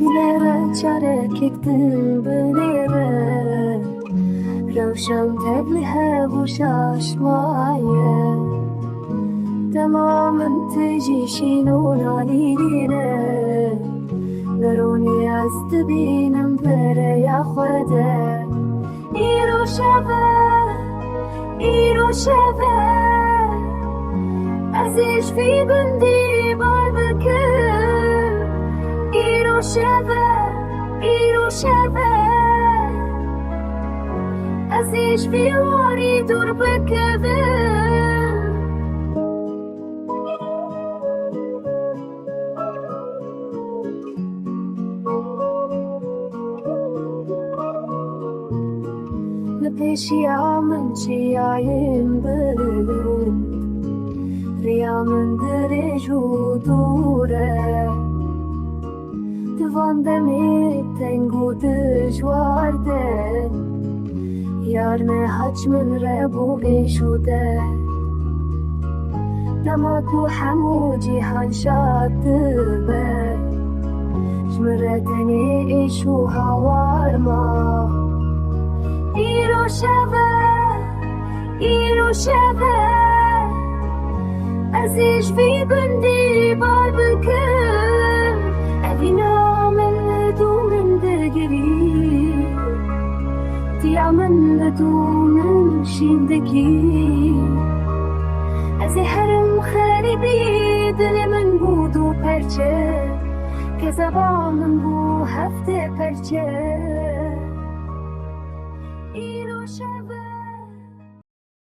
بنيرة شاركتن بنيرة روشن تبلها وشاش معايا تماما تجي شينون علينا دروني أستبين مبرا يا خدا إيرو شبا أزيش في بندي باربكر إيرو شبا أزيش في واري دربك لبيشي عمن شي عين بلد ريا من درج ودورة تفان دمي تنگو دجوارده یار میں حج من ربو ایشوده دماغو حمو جیهان شاد به شمرتنی ایشو هوار ما ایرو شبه ازیش فی بندی بار بکر ابینا من دو من دگری تیا من بدو من شیندگی ازی حرم خریبی دل من بودو پرچه که زبان من بو هفته پرچه